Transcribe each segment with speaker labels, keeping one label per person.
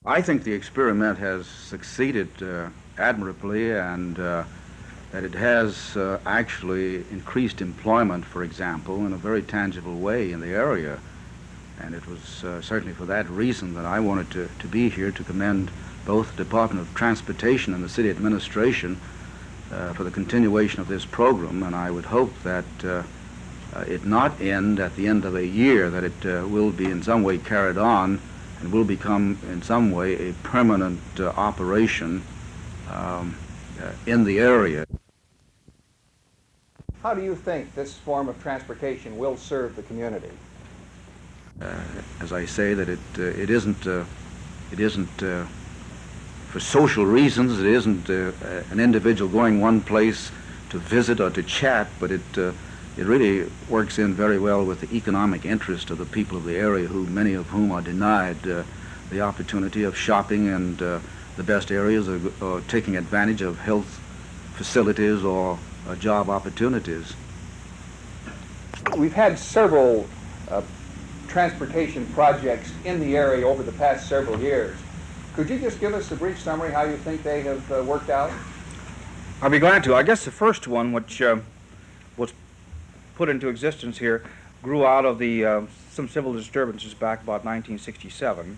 Speaker 1: I think the experiment has succeeded admirably, and that it has actually increased employment, for example, in a very tangible way in the area. And it was certainly for that reason that I wanted to be here to commend both the Department of Transportation and the city administration for the continuation of this program. And I would hope that it not end at the end of a year, that it will be in some way carried on and will become in some way a permanent operation in the area.
Speaker 2: How do you think this form of transportation will serve the community?
Speaker 1: As I say, that it isn't for social reasons. It isn't an individual going one place to visit or to chat, but it really works in very well with the economic interest of the people of the area, who many of whom are denied the opportunity of shopping and the best areas, or taking advantage of health facilities or job opportunities.
Speaker 2: We've had several transportation projects in the area over the past several years. Could you just give us a brief summary how you think they have worked out?
Speaker 3: I'll be glad to. I guess the first one, which was put into existence here, grew out of some civil disturbances back about 1967.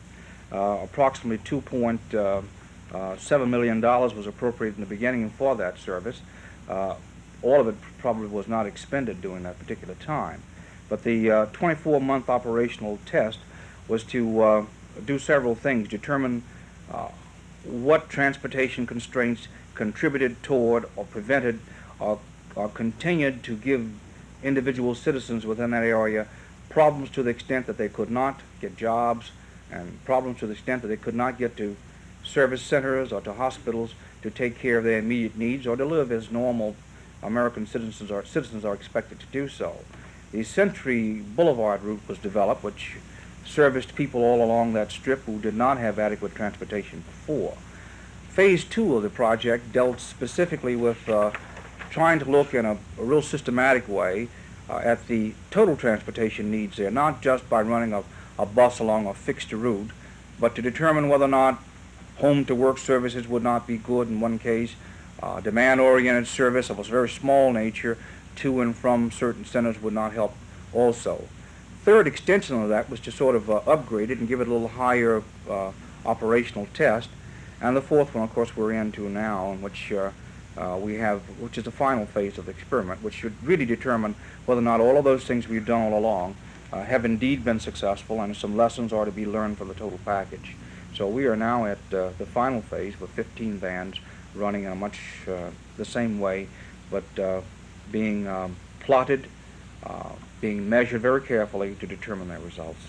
Speaker 3: Approximately $2.7 million was appropriated in the beginning for that service. All of it probably was not expended during that particular time. But the 24-month operational test was to do several things: determine what transportation constraints contributed toward or prevented or continued to give individual citizens within that area problems to the extent that they could not get jobs, and problems to the extent that they could not get to service centers or to hospitals to take care of their immediate needs or to live as normal American citizens are expected to do so. The Century Boulevard route was developed, which serviced people all along that strip who did not have adequate transportation before. Phase 2 of the project dealt specifically with trying to look in a real systematic way at the total transportation needs there, not just by running a bus along a fixed route, but to determine whether or not home-to-work services would not be good in one case, demand-oriented service of a very small nature to and from certain centers would not help also. Third extension of that was to sort of upgrade it and give it a little higher operational test. And the fourth one, of course, we're into now, in which which is the final phase of the experiment, which should really determine whether or not all of those things we've done all along have indeed been successful, and some lessons are to be learned from the total package. So we are now at the final phase with 15 vans running in a much the same way, but being plotted, being measured very carefully to determine their results.